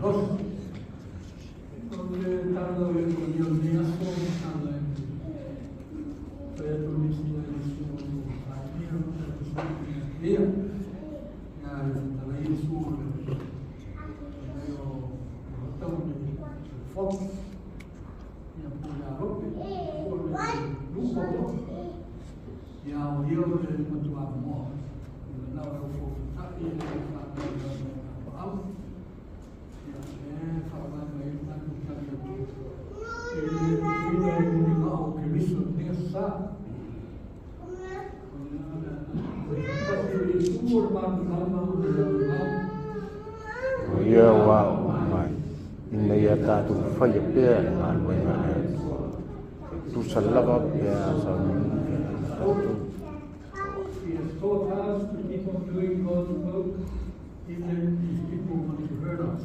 dos. Donde tardo yo con Dios mío, estando en el mismo de su familia, día, ya estaba ahí su botão de foco, e apoiaram e ao eu de mutuar morte, e não eu fogo, e ele falou e falando aí na computador, ele viu algo que isso pensar, Inna ya tatu fayapia alwena tu salava ya sam He has taught us to keep on doing God's work, even if people want to hurt us.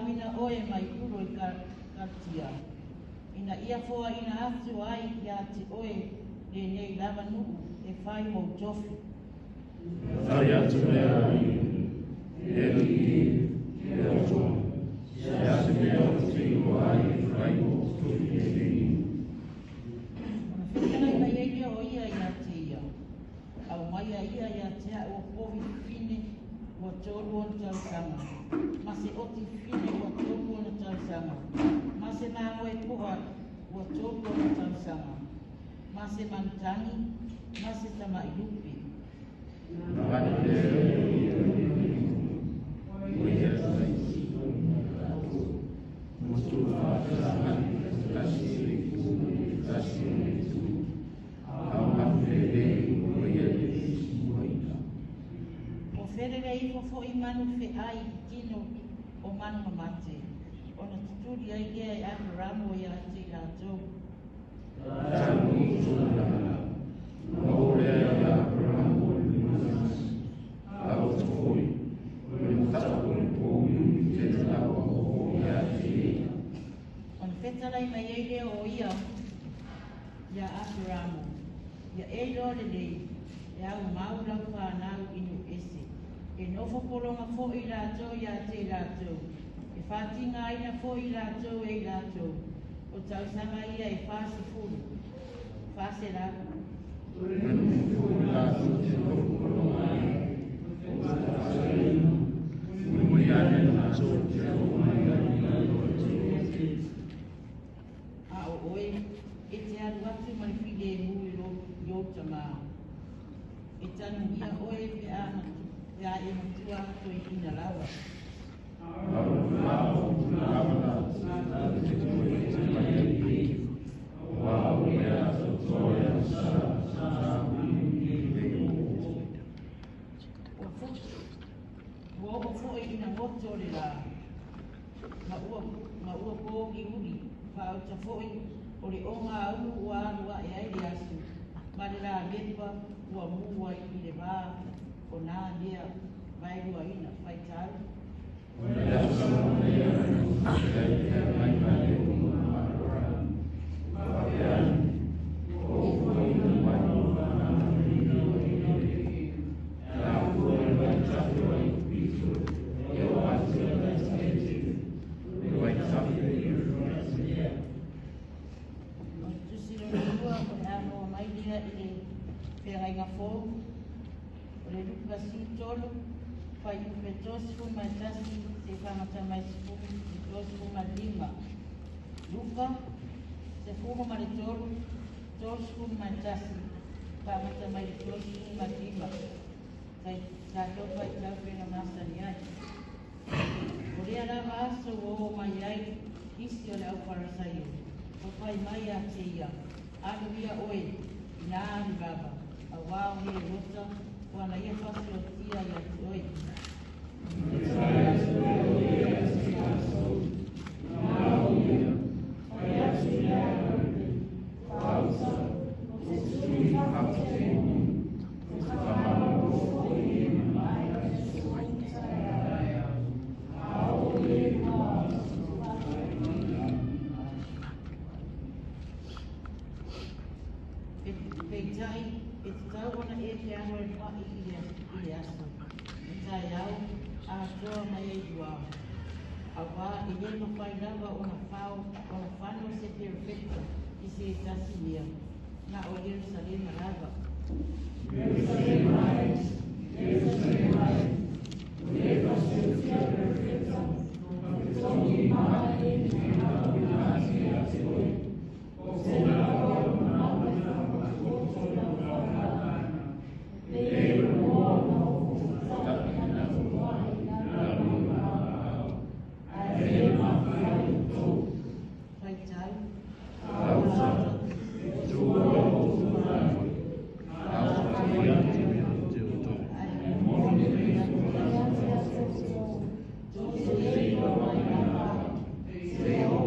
ina oe mai uro I katia. Ina ia foa ina atu ai ia te oe le nei lava nuku e whai mo tofi. Whai atu mea ai, e atua, se atu mea o tino ai e whai mo tofi e nei. Whiwhena ina ia o ia ia te ia. Au mai ia ia te a o povi fine ua tolu o tausanga. Ma se oti fine ua tolu o tausanga. Ma se māoe puha ua tolu o tausanga. Ma se mantangi, ma se tamailupi. Mahana lea ia taisi motu whātahani kasi le kūne kasi le tū. Au hawhere o ia le moina. O wherere I fofo I manu whe ai tino o manu mamate. O na tuturi ai ea I anu ramo ia te rātou. Tānu tūna, maurea ia ramo le manas. Au tōi, le mtako le pōmu te tawa o ia te ea. O na whetarai mai eire o ia anu ramo. Ia eiro le lei, e au maulau whanau inu ese. E nofo polonga fo I rātou ia te rātou. E whātinga aina fo I rātou e rātou. O tausanga ia e whāse furu. Whāse rāku. Manu fōi lātu te nokoro mai. O tāwhareina, mui ane lātou te o mai ane o te. A o oe, e te aru atu mai while e mui lo tama. E tanu ia oe pe ana, pe a e matua toi ina lawa. Au mao tūnawala, te koe te mai e. Wao mea tōtoia sa ui le o. O fo ina moto le la. Ma ua pōki uri, whao ta fo o le onga au ua anua e ai le asu. Ma le la lepa ua mua I le wā, o nā lea, mai ua ina, whai tāu. Lea sama mea, lea mai mai o marora. Wapeani, o koina mai o whanau e. Nā kua mai tapu ai pitu, e o atu ai taiti, e wai tapu I ruatia. Tusiro le ua o le ano mai lea I le whengai ngā fōu. O le lupa si tolu, whai upe tosu mai tasi, se whangata mai sifumu, se tosu mai lima. Lupa, se fumo mai tolu, tosu mai tasi, whangata mai tosu mai lima. Kai tātou pai tau whenga masani ai. O rea rā maaso o mai ai, isi o le au wharasaio. O pai mai a te ia, anu ia oe, nā ni baba, a wāo he rota, wana ia whasi o tia ia te oe. Peitai, e te tau ona e te anu e whai I le aso. E tai au, a toa mai e duao. A wā e lema whai lava ona whao, ona whanau se perfecta I se tasi lia. Na o Jerusalema lava. Jerusalema ai, Jerusalema ai, leva seu tia perfecta, tongi maha e te hau nasi a te oe, o se la o mana na koto na whakana, le roa na o whataka na whai na rima au, a e mawhai tō. Whai tau. Au tata, tua o tūrai, au tawai atu te o tō. Mone e tō. Se o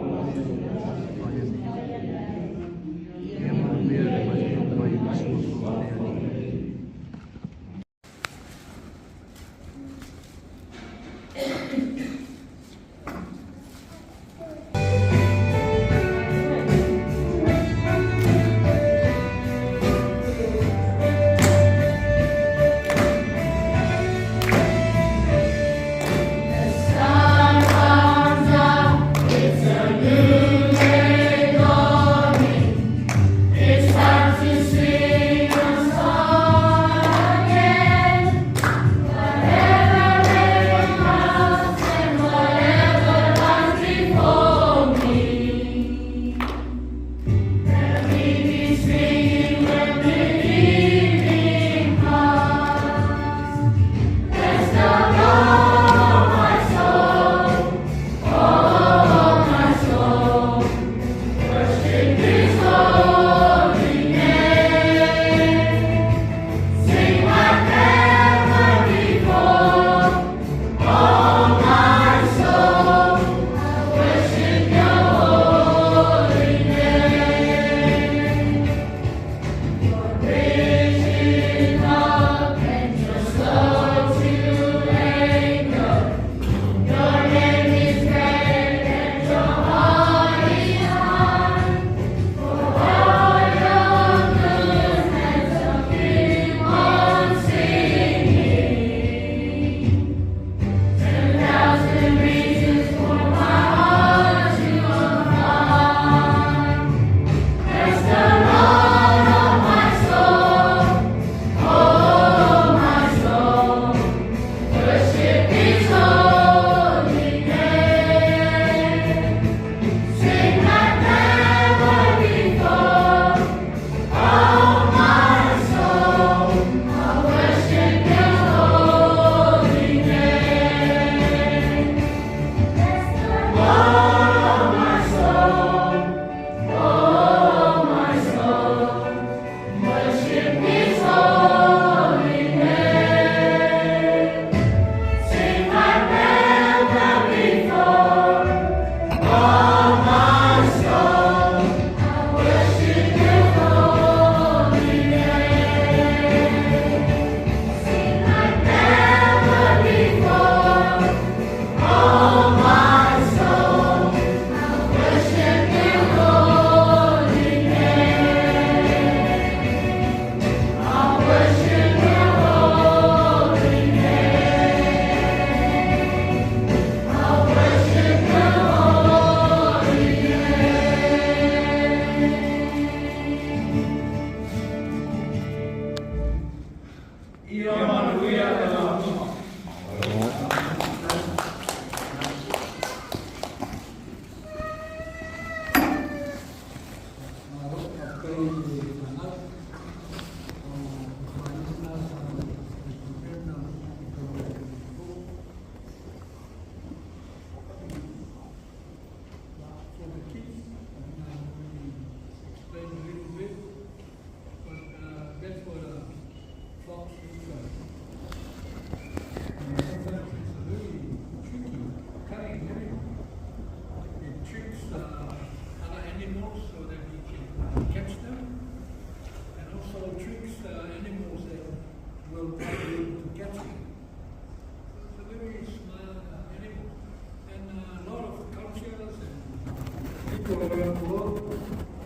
people around the world,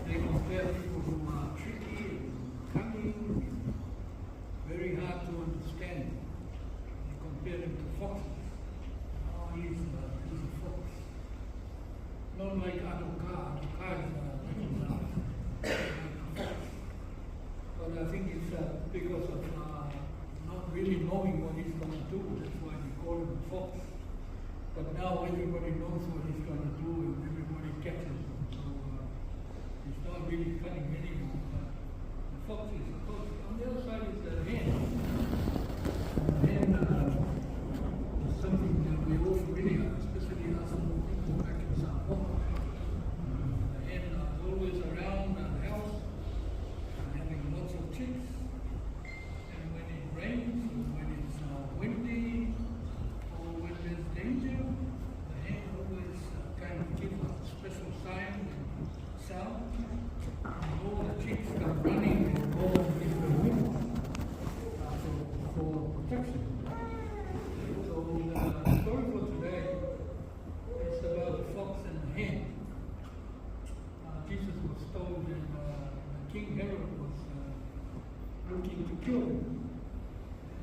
they compare people who are tricky, cunning, very hard to understand. They compare them to foxes. Oh, he's a fox. Not like Adokar. Adokar is like a fox. But I think it's because of not really knowing what he's going to do. That's why we call him a fox. But now everybody knows what he's going to do and everybody catches him. So he's not really cunning anymore. But the fox is a fox. On the other side is the hen. The hen is something that we all familiar, especially us people back in Samoa. The hen is always around the house and having lots of chicks. And when it rains, or when it's windy, or when there's danger, the hen always kind of gives a special sign and sound. And all the chicks come running and go and give the wings for protection. So the story for today is about the fox and the hen. Jesus was told that King Herod was looking to kill him.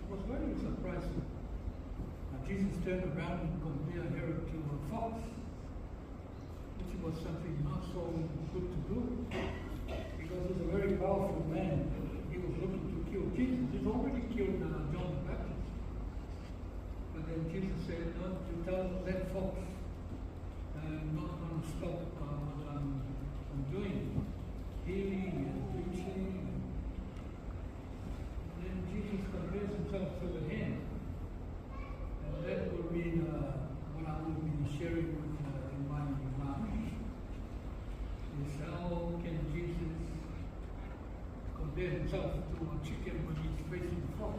It was very surprising. Jesus turned around and compared Herod to a fox, which was something not so good to do, because he's a very powerful man. He was looking to kill Jesus. He's already killed John the Baptist. But then Jesus said, no, to tell that fox, I'm not going to stop what I'm doing, healing and preaching. And then Jesus compares himself to the hen. And that will be what I will be sharing with in my remarks. Is how can Jesus compare himself to a chicken when he's facing a fox?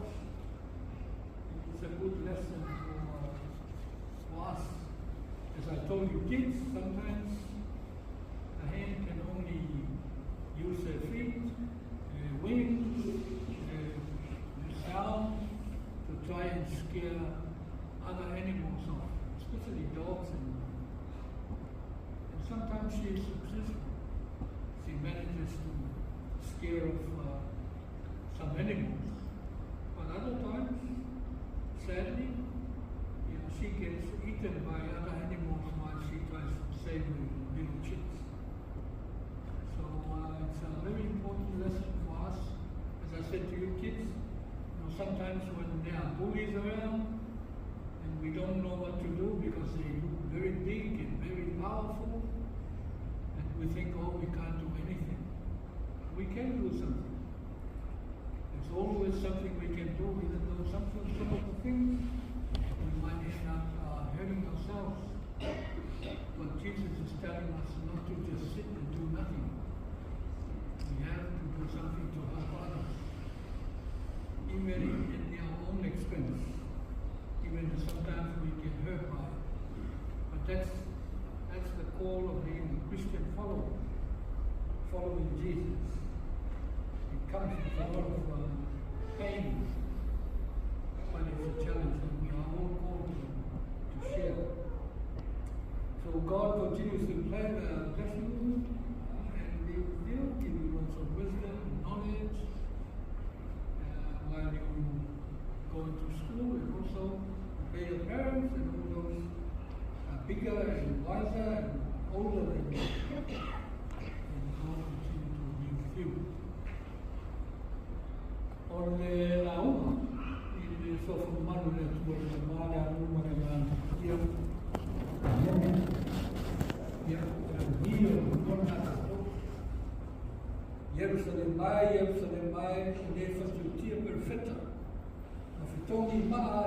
It's a good lesson for us. As I told you kids, sometimes a hen can only use their feet, their wings, their sound to try and scare other animals off, especially dogs, and sometimes she is successful. She manages to scare off some animals, but other times, sadly, she gets eaten by other animals while she tries to save the little chicks. So it's a very important lesson for us. As I said to you kids, sometimes when there are bullies around, and we don't know what to do because they look very big and very powerful, and we think, oh, we can't do anything. We can do something. There's always something we can do, even though some of the things we might end up hurting ourselves. But Jesus is telling us not to just sit and do nothing. We have to do something to help others, even in their own expense. Even sometimes we get hurt by it. But that's the call of being a Christian follower, following Jesus. It comes with a lot of pain, but it's a challenge that we are all called to share. So God continues to bless you and He'll give you lots of wisdom and knowledge while you go into school, and also obey your parents and all those bigger and wiser and older than you. And God continue to be with you. On la uma, il soffre mano nel tuo male a uma Dio non ha dato. Jerusalem mai, ne faciltia perfetta. Toni maa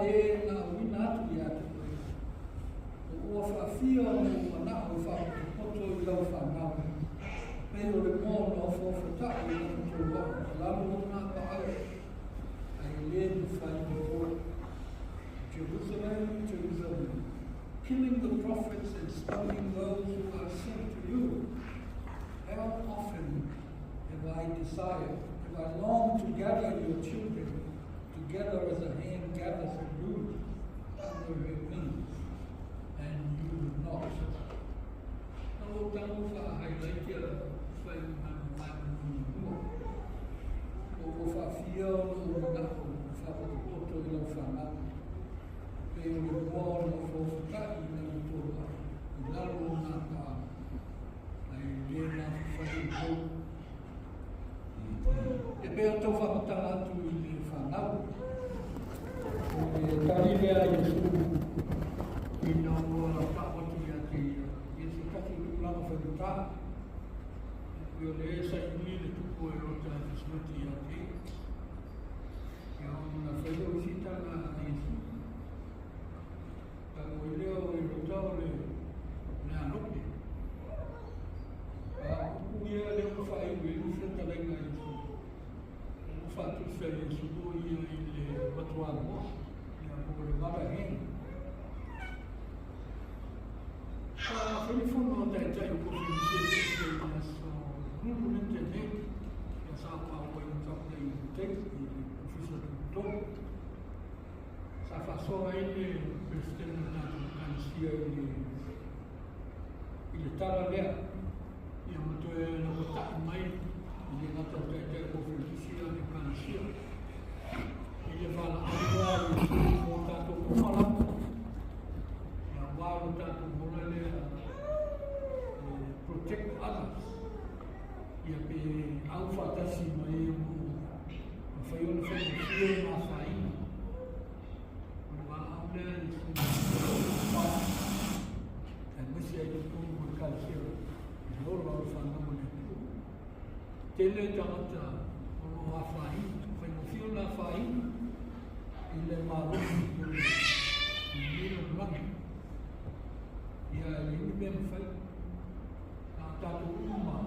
na wina tu ya tu o fa fia no na o fa poto i lau fa na me o le mo no fo ta i tu la mo na pa ai le du fa ni Jerusalem, killing the prophets and stoning those who are sent to you. How often have I desired, have I longed to gather your children together as a hen gathers a brood under her wings, and you would not. No, whanau. Peo le moa o fofutai na mutoa. I lalo nā ka. Ai le nā whaitou. E peo tau whamatanga atu I le whanau. O le tarilea Iesu. I nā moa whakawatu ia te Iesu kaki lama whanuta. Peo le esa I ni le tupo e rota te smuti ia te. Ia ona whaidou sita na Iesu. Ka o leo e rota o le anope. Kuku ia leo ka whai ue lusa talenga Iesu. Whatu sa Iesu o ia I le matua moa. Ia o le mara heng. Whanifono o tai tai o kofi I se ia so nunu nente ne. Ia sa pa o i mtapne I te I ofisa tuto. Sa whasoa I le presidente na kanisia I le tala lea. Ia matoe na kotai mai I le ngata o tai tai o ofisia le kanisia. I le wala aua I o tato kumalapa. Ia waro tato mora lea protect others. Ia pe au whatasi mai mo whaiona whainafio na whaina. Ona wala au lea I sumā. E misi ai te pūmu mo kalsia. I loro au whanau ne pū. Tele tangata ono a whaina. Whainafio na whaina. I le marohi I nilo rangi. Ia le ime mwhai. Nā tātou uma.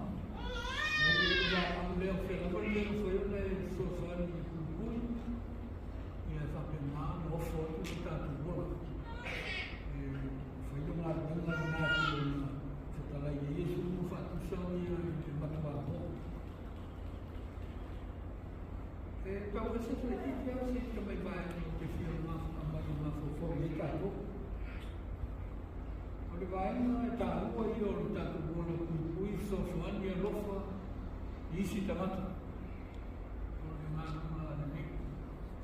Nō ia au leo whenama leo whaiona e sofani I kukui. Ia whapena no ofo atu I tātou mora. Whainama ngā ngā tū whatalai e Iesu mu whatusau ia I te matua mo. Tau e se tue titi au se tamai vai I te whia amari ngā whawhori I tātou. O le vaina e tāhua I o le tātou mōna kukui sofuani e lofa I isi tamata. O le ngārunga na ne.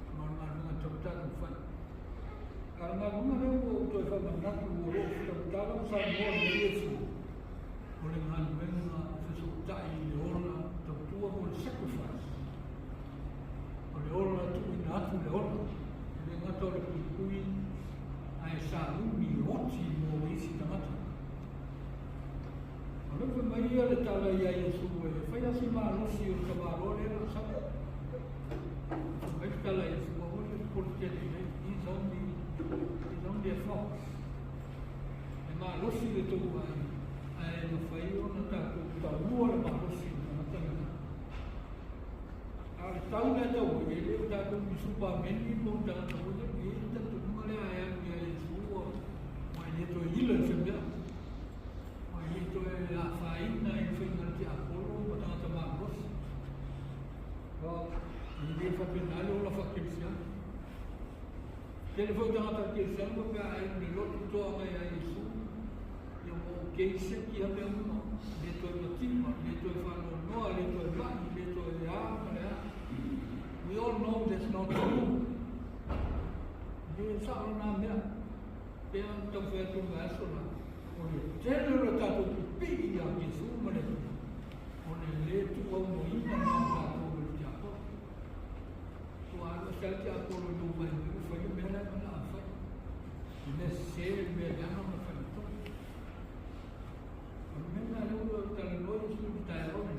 O le ngārunga tautatu whai. A le ngārunga leo o toi whamanatu o rofu tautala o sa moa me Iesu. O le ngārunga whesautai I le ona tautua o le sacrifice. O le ona tu I na atu le ona. Le ngata o le kukui ai sa umi oti mo isi tamata. O lewe mai ia le tala ia Iesu e whai asi mālosi o ka mārole na sapa. Mai tala Iesu o le politele nei. He's only a fox. E mālosi le tau ai. Ai na whai o na tātou taua le mālosi o na tangana. A le tau le tau e leo tātou misupa meni mo tātou e tātou male ai ami ai e to ila se mea. Mai e to e a whaina I whainga ki Apollo, ma tangata māros. Wa, I le whapenale o la whakirisia. Tele whau tangata kirisia, ma pia ai me lotu toa mai a Iesu. Ia mo keise ki a mea muna. Le to e matima, le to e whano noa, le to e vahi, le to e a, ma le a. We all know that's not true. Le sa'o nā mea. Pea tau whaiatu ngā asona. O le tēnero tātou tu piki a Iesu mane. O le le tu au no ina nā tātou le te apo. Tu āna sea te apo lo no mai miu whai mea mana a whai. I me se mea gana ma whai to. O mena leo lo tala noi su tai aone.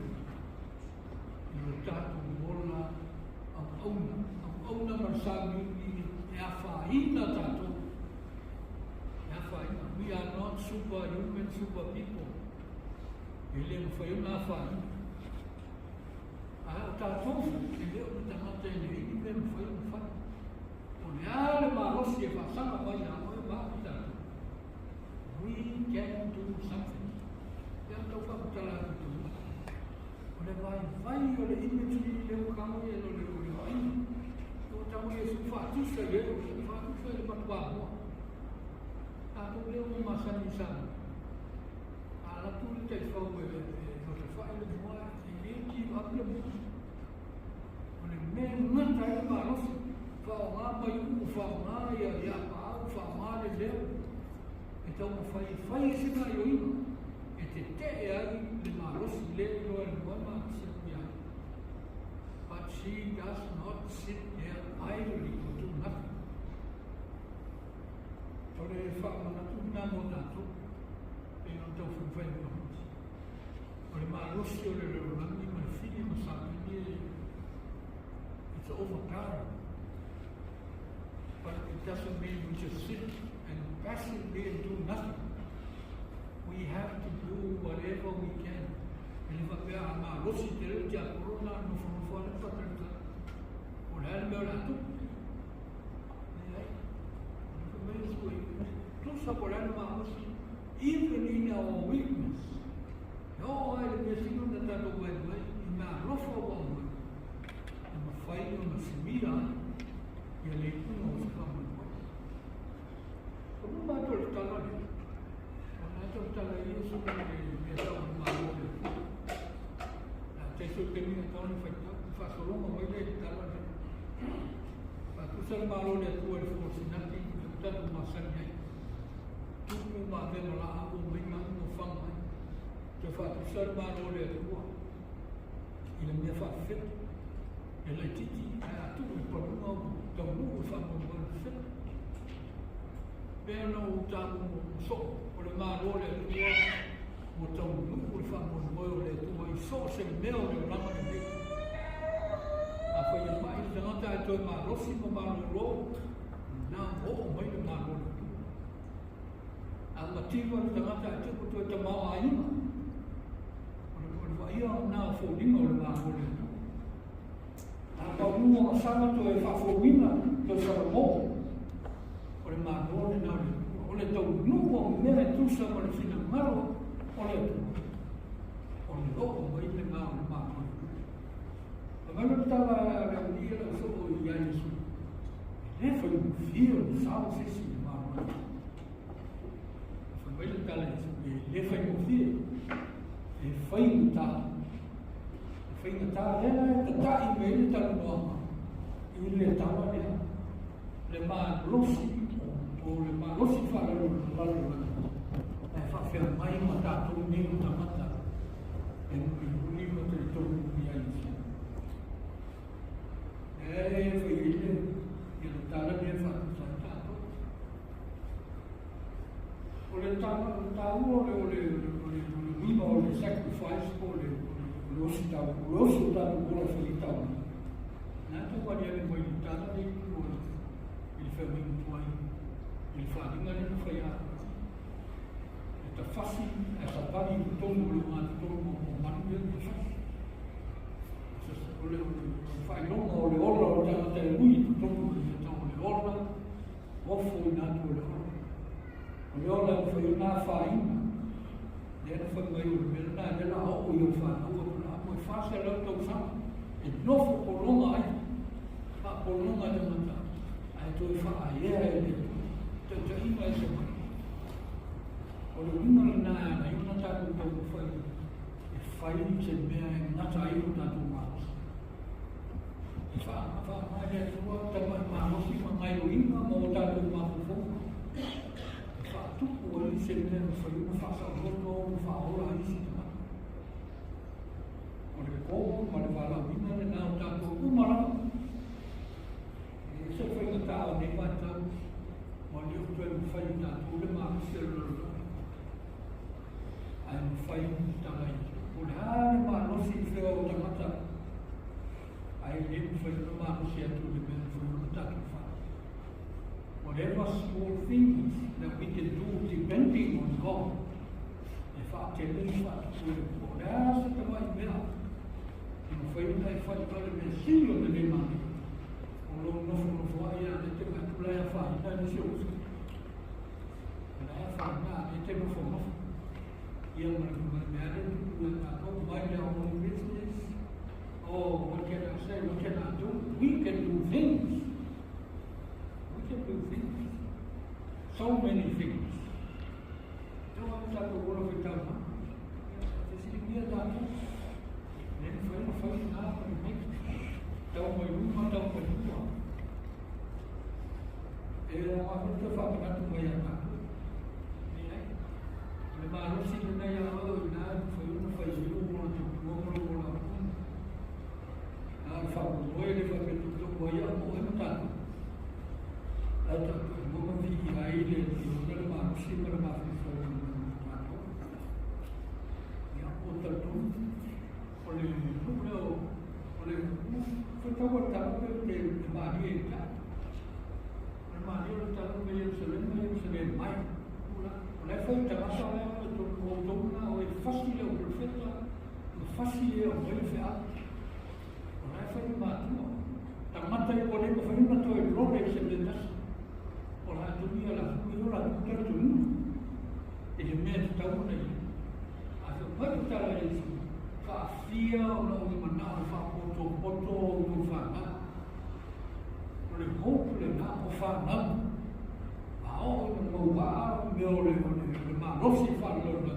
I lo tātou mola au auna. Au auna marsami I e a whaina tātou. We are not superhuman, super people. Ele não foi uma falha. Ah, tá tudo. Ele não tá mantendo ele mesmo foi uma falha. Olhar uma rocha passando vai na mão vai. We can do something. Eu estou falando lá tudo. Olha vai olha imagine ele o carro ele olha vai. Então estamos isso fato isso ele matua. Aku leo masani sana. Ala tu le tai fau e no te fai le moa e ki apple mo. Ole me ngata e ma rosi. whaonga mai u whaonga ia pāu whaonga le leo. E tau ma whai se mai o ina. E te te ai le marosi leo no e moima se ia. But she does not sit there idly or do nothing. Tore e whaonga tu nā mo nātu. E no tau whai mo hoti. O le marosi o le leo rangi ma le whini ma sāpini it's overpowering. But it doesn't mean we just sit and passively and do nothing. We have to do whatever we can. And if I am a rosi te reo tia corona no whanawhare whakarita, o le ale mea rātu. Even in our weakness, no, I am a single that I don't wait, in my rough one. Whai o na simira, ia le kuna o se whamu koe. O nu mātou le tala le. O nātou tala ia suka le tau mātou le. Nā te so te minga taone whaitau, whasolonga mai le tala le. Whakusara mātou le atua le whakosinati, le tatu māsani hei. Tuku mā vema la ako mai mātou o whamai. Te whakusara mātou le atua, ila mea whawheta. E lai titi, e atu e parunga o tau nuu e whamau se. Pea no o tāku mo so, o le māro le atua, o tau nuu e whamau o le atua, i so se mea o le rama te me. A whai e mai, te ngata e toi mārosi mo māro ro, nā o mai le māro le atua. A mativa le ngata e tuku toi te maa aima. O le whaia nā whaulima o le māro le atua. A mua sama to e whawhawina to Saramo. O le mānore nā le. O le tau nua mea e tusa ma le whina ngaro o le atua. O le loko mai le ngā o le mānore. A mana tawa le unia la so o i Yesu. Le whai mwhia o sao sesi le mānore. Whai le tala e le whai mwhia. E whai mwhia. Whainga tā rena e ta tai me le talu noa. I le tawa rea. Le mā rosi, o le mā rosi whararu lalu. E whawhia mai ma tātou nero tamata. E mui ma te tōru mi aisi. E whaile, i le tāra me whakasai tātou. O le tāua o le wima o le sacrifice o le Rosi tau kura whakitau. Nā tō wari ane moi i tāna nei kua i le whawingu tuai. I le wharinga nena whai a. E ta whasi, e ta pari i tōnu o le mātu tōnu o manu e te whasi. O le whainonga o le ora o tāna te ui i tōnu o le tau o le ora. Wofo i nātu o le ora. O le ora o whai o nā whainga. Nena whai mai o le mera nā nena hau i o whanau. Fasa lau tau sama, e nofo polonga ai, pa polonga te mata, ai toi wha ea e le, te ima e se mai. O le wima le nā ana, i una tāku tau whai, e whai se mea e ngata i o tātu mātu. E wha mai e tua, te mai mānosi ma ngai o ima, ma o tātu mātu whonga. E wha tuku o li se mea, whai uma whasa roto, wha ora i si te mata. O le kōpū, ma le wala wina le nāo tātou umarama. E se whainga tāo nei mātau, ma le utu e mwhai tātou le mākusi e rurura. Ai mwhai tāngai. O le hāre mānosi i whio o tangata. Ai le mwhai le mākusi atu le mea whio o tātou wha. Whatever small things that we can do depending on God. E whaatele i whaatu e o le hāre se te mai mea. Whai unai whai pare me siri o te ne mani. O lo nofo ai ane te mai tulai a whai nai ni se usi. Nai a whai nā e te nofo. Ia mai me ane tuku e nā tō mai le our own business. Oh, what can I say? What can I do? We can do things. We can do things. So many things. Tō ai tātou ora whi tau ma. Te siri mia tātou. Then whai nā mai tau mai ruma tau mai ruma. e a whakata whakatatu mai a tātou. Le marosi le nei a au i nā whaiuna whaiziru mōna te tuomoro mōna pūna. Nā whakumoe le whaketu toko ai a mō e tātou. Ai tātou mōma vi i ai le le marosi ma le mawhi whaiuna tātou. Ia o tātou, o le leo, o le whatawa tātou te maari e tātou. Le maari o le tātou me Jerusalem mai. Olha foi o trabalho lá do outono, o fácil é o profeta, o fácil é o profeta. Olha foi o mato, a mata é o olho, foi o mato é o lobo que se vê das. Olha tu ia lá, tu ia lá, tu quer tu, ele mesmo está o aí. A sua parte está lá isso, fazia o não me mandava fazer foto do fana. Olha como ele não o fana. Ao no bar meu le marosi falando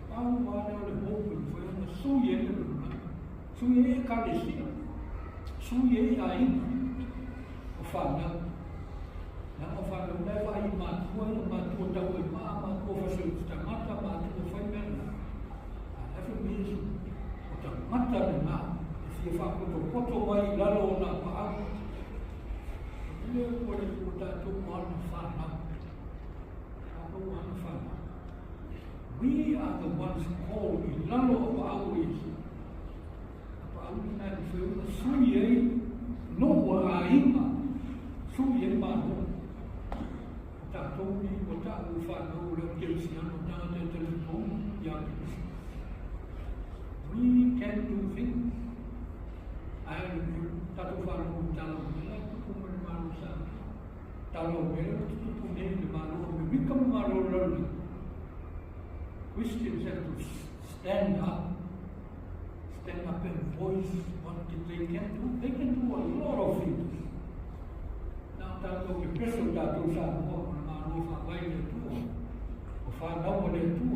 ao bar le pouco foi uma suie calestia suie aí o fala não fala leva aí matua da o mama o fazer mata o foi mesmo a foi mesmo o mata na se fa o poto vai lá na pa ele pode botar tudo mal no fala. We are the ones called in lalo of our is. Apa au na de foi suie no ainda suie mano. Ta toni bota o fala o que o senhor não dá de telefone ya. We can do things. I ta to fala o talo Talo mero tu punya di mana, become malu. Christians have to stand up and voice what they can do. They can do a lot of things. Now talo ke peso talo sa mo malu fa vai le tu, o fa não le tu.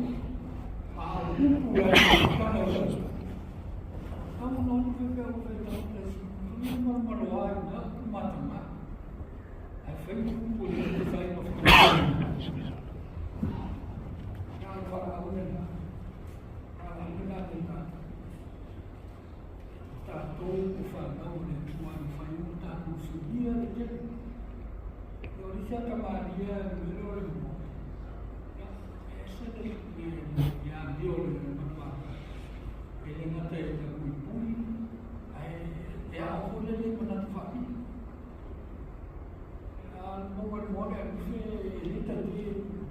A upu ai kana sa. Tamo não que o feito não malu ai na mata. I think we will decide of the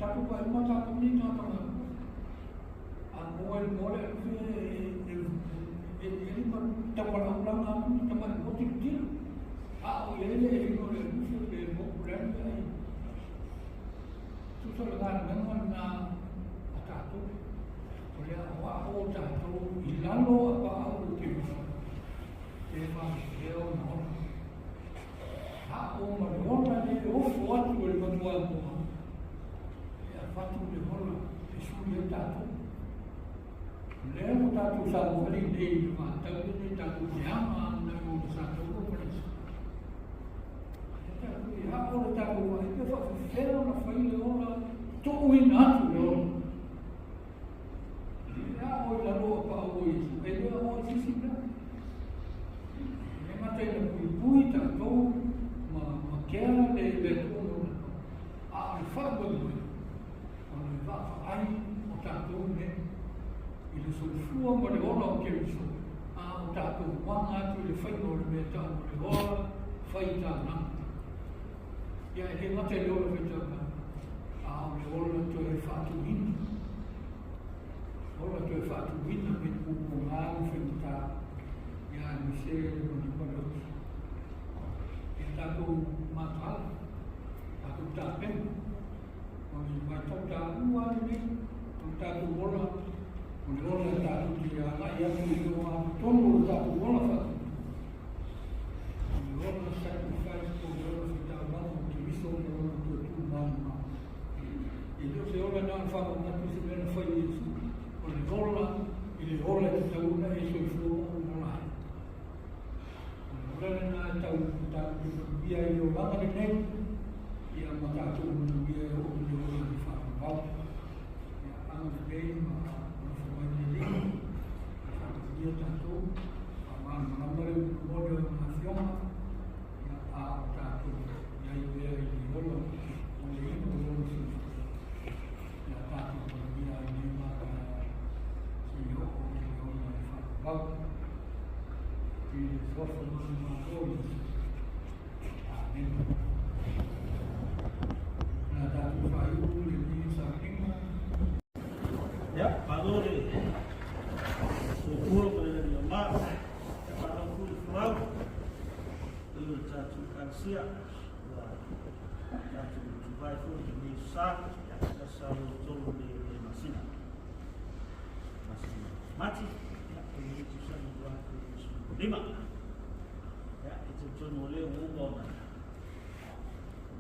Tapi kalau macam ini contohnya, mula ini teman orang aku teman motif dia, ini boleh musuh bulan ini. Susah dengan aku, boleh awak jatuh ilalo apa aku tiba, memang dia orang. Aku menolak dia, waktu berbuat Fatu de hola, Jesús tato. Leo tato sa bali de ma tato ni tato llama na mo sa to ko pres. Tato ya o tato wa que fa fero na foi hola to win atu yo. Ya o la ro pa o isso, ele o sisi na. Ne mate le pui tato ma quer de to a fa bo ai o tātou ne i le solifua ma le ola o keriso o tātou wanga atu le whaino le mea tāu le ola whai tāna ia e he mate le ola whai tāna o le ola to e whātu hina ola to e whātu hina me kuku ngāu whai tā ia e mi se le mani parauti e tātou mātala tātou tāpena Mai tau tā ua ni, tātou ola, ola tātou ki a nai atu i roa, tono tātou ola whatu. Ola sacrifice ko ola ki tā mamo, ki miso ni ola ki tu mamo. I leo se ola nā whako ngatu se mena whai Jesu, ola, i le ola ki tau na e soi fua o ola. Ola nā tau tātou ki bia i o langa ni nei, namore mode nasional ya ta tu ya ile ile lo ya ta tu ya ni ma si yo fa e só falando uma coisa amen na ta tu fa yo ni sa kinga ya valore sukuru pada dia mak pada pun frau itu satu kansia satu jubai pun ini sah yang selalu turun di masina mati ya ini susah buat lima ya itu cuma oleh umum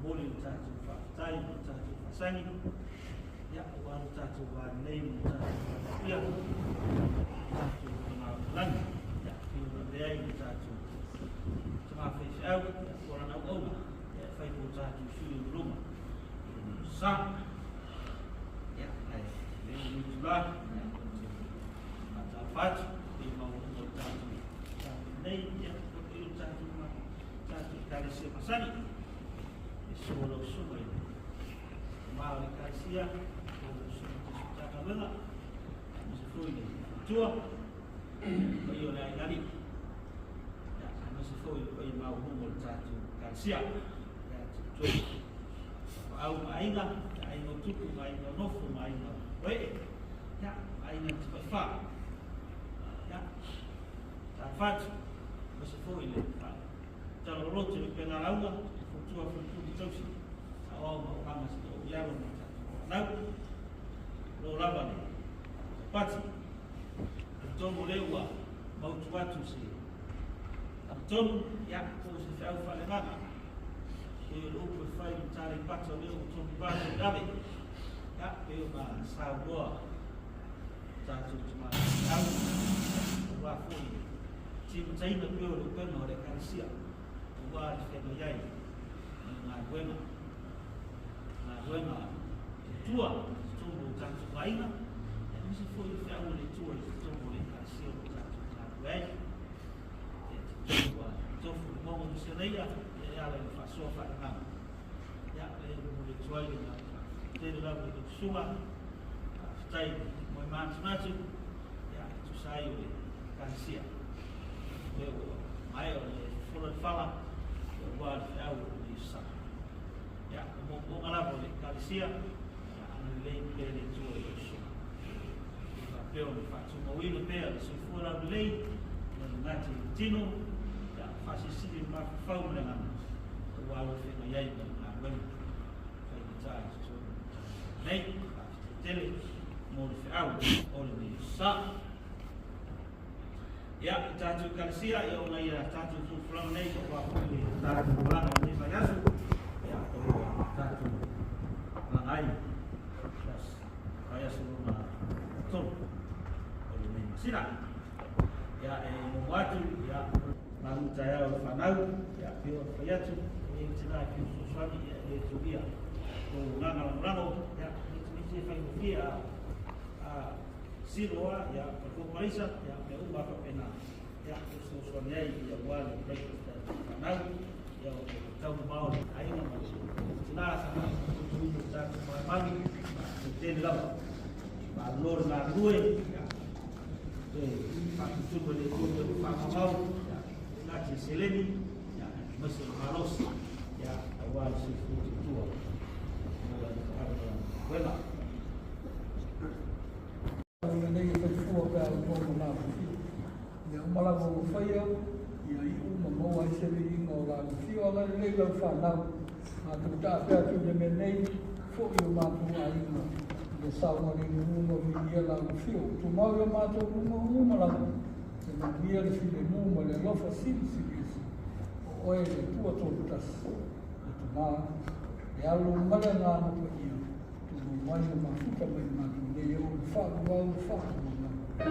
boleh satu faktai satu pasang ya orang satu warnai satu ya satu pengawalan ya dia itu satu cuma facial orang awam ya facial satu sulit rumah sah ya ini juga mata fat di mau satu ini ya itu satu kali sepasang solo semua ini mau dikasih Bela, masih free ni. Cua, bayu lain kali. Ya, masih free bayu mau umur satu kan siap. Ya, cua. Au ainda, ainda tuku, ainda nofu, ainda. Wei, ya, ainda cepat fah. Ya, cepat. Masih free ni. Kalau lo curi pengaruh, cua di terus. Awal mau kamu masih biar lo macam. Nak lo lava ni pati tomo lewa mau tuatu si tomo ya ko se fa fale mama e lo po fai tare pato leo tomo pato dave ya e ma sa boa tatu tuma au wa foi ti mtai no pio lo peno de kansia wa se no yai na buena tua tudo tanto ainda não se foi o ferro de tua tudo de canção tanto velho então foi bom no cenário e ela passou a falar já o de tua ainda teve lá o sua está muito mais já tu saiu de canção eu maior foi fala eu guardo ferro de sa já como ela pode canção lei pele tua isso o papel de fato o moído pele se for a lei não nati tino já faz isso de uma forma na o alo fez no aí na web foi de trás lei tele modificar o de sa ya tatu kalsia ya una ya tatu fulano nei kwa tatu fulano ni bayasu ya tatu langai kaya semua betul oleh masira ya membuat ya lalu saya fanau ya bio kaya tu yang cerah tu suami ya itu dia tu nang ya ini saya dia siloa ya berkomunikasi ya berubah ke pena ya suami ya buat mereka fanau ya tahu mau ayo masuk cerah sama tujuh dan pagi Tendang, balor na rue, pakai cuba de cuba pakai mau, ngaji seleni, mesin malos, awal sesuatu tua, buat Ini betul kalau mau yang malah mau faya, ya itu mau sering orang siapa lagi kalau fanau, atau tak ada tu jemenai, fok yo matu ainda. De salma ni numa via lá no fio, tu mal eu mato uma lá, se não via de filho numa, ele não faz isso, ou ele tua todas, tu mal, e a luma lá no dia, tu não vai uma fruta mais mato, nem eu faço